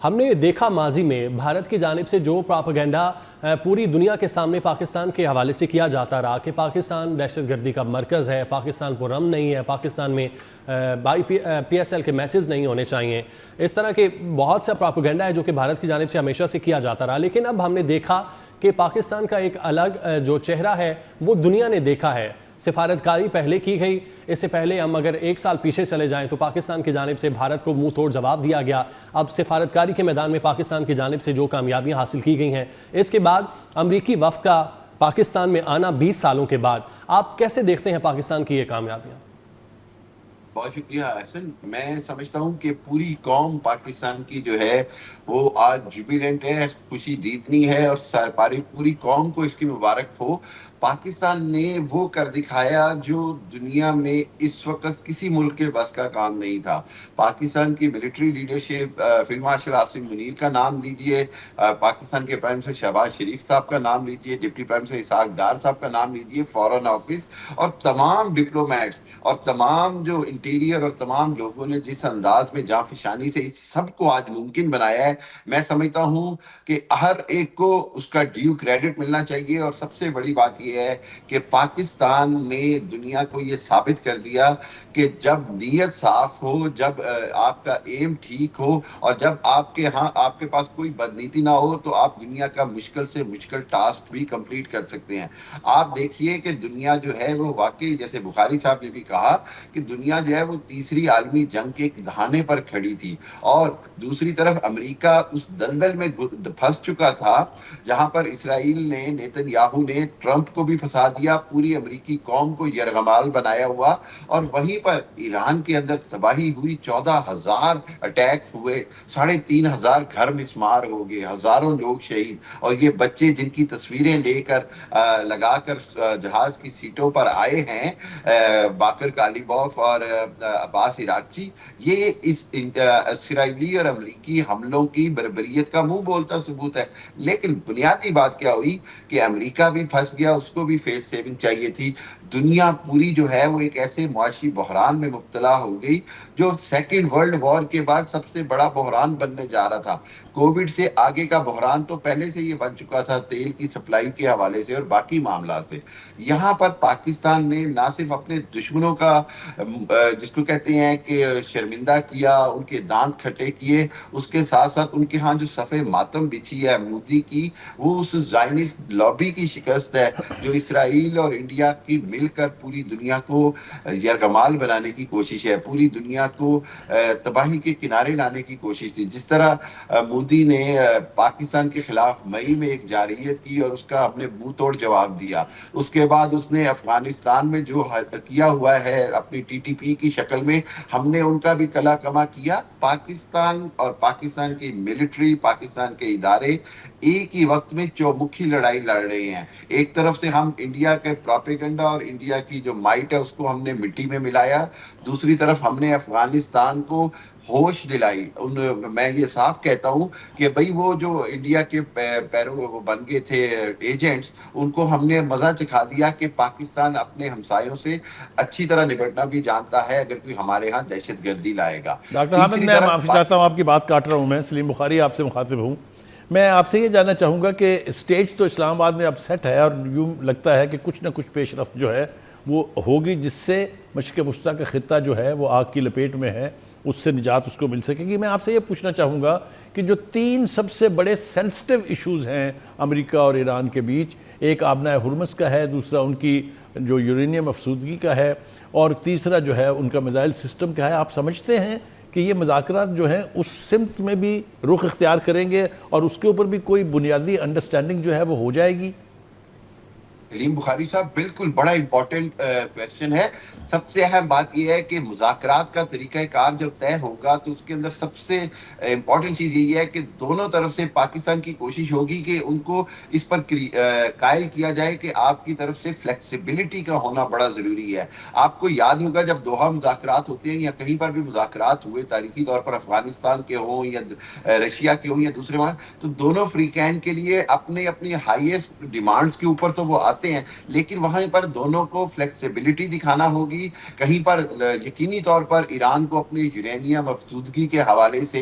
ہم نے دیکھا ماضی میں بھارت کی جانب سے جو پراپیگنڈا پوری دنیا کے سامنے پاکستان کے حوالے سے کیا جاتا رہا کہ پاکستان دہشت گردی کا مرکز ہے، پاکستان پرامن نہیں ہے، پاکستان میں پی ایس ایل کے میچز نہیں ہونے چاہیے، اس طرح کے بہت سا پراپیگنڈا ہے جو کہ بھارت کی جانب سے ہمیشہ سے کیا جاتا رہا. لیکن اب ہم نے دیکھا کہ پاکستان کا ایک الگ جو چہرہ ہے وہ دنیا نے دیکھا ہے. سفارتکاری پہلے کی گئی، اس سے پہلے ہم اگر ایک سال پیچھے چلے جائیں تو پاکستان کی جانب سے بھارت کو منہ توڑ جواب دیا گیا. اب سفارتکاری کے میدان میں پاکستان کی جانب سے جو کامیابیاں حاصل کی گئی ہیں، اس کے بعد امریکی وفد کا پاکستان میں آنا 20 سالوں کے بعد، آپ کیسے دیکھتے ہیں پاکستان کی یہ کامیابیاں؟ بہت شکریہ احسن. میں سمجھتا ہوں کہ پوری قوم پاکستان کی جو ہے وہ آج جوبیلنٹ ہے، خوشی دیدنی ہے، اور پوری قوم کو اس کی مبارک ہو. پاکستان نے وہ کر دکھایا جو دنیا میں اس وقت کسی ملک کے بس کا کام نہیں تھا. پاکستان کی military leadership, field marshal Asim Munir کا نام لیجئے، پاکستان کے پرائم منسٹر شہباز شریف صاحب کا نام لیجئے، deputy prime minister Ishaq Dar صاحب کا نام لیجئے، فارن آفس اور تمام ڈپلومیٹس اور تمام جو انٹیریئر اور تمام لوگوں نے جس انداز میں جانفشانی سے اس سب کو آج ممکن بنایا ہے، میں سمجھتا ہوں کہ ہر ایک کو اس کا ڈیو کریڈٹ ملنا چاہیے. اور سب سے بڑی بات یہ ہے کہ پاکستان نے دنیا کو یہ ثابت کر دیا کہ جب نیت صاف ہو، جب آپ کا ایم ٹھیک ہو، اور جب آپ کے پاس کوئی بدنیتی نہ ہو، تو آپ دنیا کا مشکل سے مشکل ٹاسک بھی کمپلیٹ کر سکتے ہیں. آپ دیکھیے کہ دنیا جو ہے وہ واقعی، جیسے بخاری صاحب نے بھی کہا، کہ دنیا جو ہے وہ تیسری عالمی جنگ کے دہانے پر کھڑی تھی، اور دوسری طرف امریکہ اس دلدل میں پھنس چکا تھا جہاں پر اسرائیل نے، نیتن یاہو نے ٹرمپ کو بھی پھنسا دیا، پوری امریکی قوم کو یرغمال بنایا ہوا. اور وہیں پر ایران کے اندر تباہی ہوئی، 14,000 اٹیک ہوئے، 3,500 گھر مسمار ہو گئے، ہزاروں لوگ شہید. اور یہ بچے جن کی تصویریں لے کر لگا کر جہاز کی سیٹوں پر آئے ہیں، باقر کالیبوف اور عباس عراقچی، یہ اس اسرائیلی اور امریکی حملوں کی بربریت کا منہ بولتا ثبوت ہے. لیکن بنیادی بات کیا ہوئی کہ امریکہ بھی پھنس گیا، اس کو بھی فیس سیونگ چاہیے تھی. دنیا پوری جو ہے وہ ایک ایسے معاشی بحران میں مبتلا ہو گئی جو سیکنڈ ورلڈ وار کے بعد سب سے بڑا بحران بننے جا رہا تھا. کووڈ سے آگے کا بحران تو پہلے سے یہ بن چکا تھا، تیل کی سپلائی کے حوالے سے اور باقی معاملات سے. یہاں پر پاکستان نے نہ صرف اپنے دشمنوں کا جس کو کہتے ہیں کہ شرمندہ کیا، ان کے دانت کھٹے کیے، اس کے ساتھ ساتھ ان کے ہاں جو صفِ ماتم بچھی ہے مودی کی، وہ اس زائنسٹ لابی کی شکست ہے جو اسرائیل اور انڈیا کی مل کر پوری دنیا کو یرغمال بنانے کی کوشش ہے، پوری دنیا کو تباہی کے کنارے لانے کی کوشش تھی. جس طرح مودی نے پاکستان کے خلاف مئی میں ایک جارحیت کی اور اس کا ہم نے منہ توڑ جواب دیا. اس کے بعد اس نے افغانستان میں جو کیا ہوا ہے اپنی ٹی ٹی پی کی شکل میں، ہم نے ان کا بھی کلا کما کیا. پاکستان اور پاکستان کی ملٹری، پاکستان کے ادارے ایک ہی وقت میں چومکھی لڑائی لڑ رہے ہیں. ایک طرف سے ہم انڈیا کے پراپیگنڈا اور انڈیا کی جو مائٹ ہے اس کو ہم نے مٹی میں ملایا، دوسری طرف ہم نے افغانستان کو ہوش دلائی. میں یہ صاف کہتا ہوں کہ بھئی وہ جو انڈیا کے وہ بن گئے تھے ایجنٹس، ان کو ہم نے مزہ چکھا دیا کہ پاکستان اپنے ہمسایوں سے اچھی طرح نپٹنا بھی جانتا ہے اگر کوئی ہمارے ہاں دہشت گردی لائے گا. ڈاکٹر حامد، میں معافی چاہتا ہوں، آپ کی بات کاٹ رہا ہوں. میں سلیم بخاری آپ سے مخاطب ہوں. میں آپ سے یہ جاننا چاہوں گا کہ اسٹیج تو اسلام آباد میں اب سیٹ ہے، اور یوں لگتا ہے کہ کچھ نہ کچھ پیش رفت جو ہے وہ ہوگی جس سے مشرق وسطیٰ کا خطہ جو ہے وہ آگ کی لپیٹ میں ہے، اس سے نجات اس کو مل سکے گی. میں آپ سے یہ پوچھنا چاہوں گا کہ جو 3 سب سے بڑے سینسٹیو ایشوز ہیں امریکہ اور ایران کے بیچ، ایک آبنائے ہرمز کا ہے، دوسرا ان کی جو یورینیم افسودگی کا ہے، اور تیسرا جو ہے ان کا میزائل سسٹم کا ہے. آپ سمجھتے ہیں کہ یہ مذاکرات جو ہیں اس سمت میں بھی رخ اختیار کریں گے اور اس کے اوپر بھی کوئی بنیادی انڈرسٹینڈنگ جو ہے وہ ہو جائے گی؟ سلیم بخاری صاحب، بالکل بڑا امپورٹنٹ کویسچن ہے. سب سے اہم بات یہ ہے کہ مذاکرات کا طریقہ کار جب طے ہوگا تو اس کے اندر سب سے امپورٹنٹ چیز یہی ہے کہ دونوں طرف سے پاکستان کی کوشش ہوگی کہ ان کو اس پر قائل کیا جائے کہ آپ کی طرف سے فلیکسیبلٹی کا ہونا بڑا ضروری ہے. آپ کو یاد ہوگا جب دوحہ مذاکرات ہوتے ہیں یا کہیں پر بھی مذاکرات ہوئے تاریخی طور پر، افغانستان کے ہوں یا رشیا کے ہوں یا دوسرے وہاں، تو دونوں فریقین کے لیے اپنے اپنی ہائیسٹ ڈیمانڈز کے اوپر تو وہ ہیں، لیکن وہاں پر دونوں کو فلیکسیبلٹی دکھانا ہوگی. کہیں پر یقینی طور پر ایران کو اپنے یورینیم افسودگی کے حوالے سے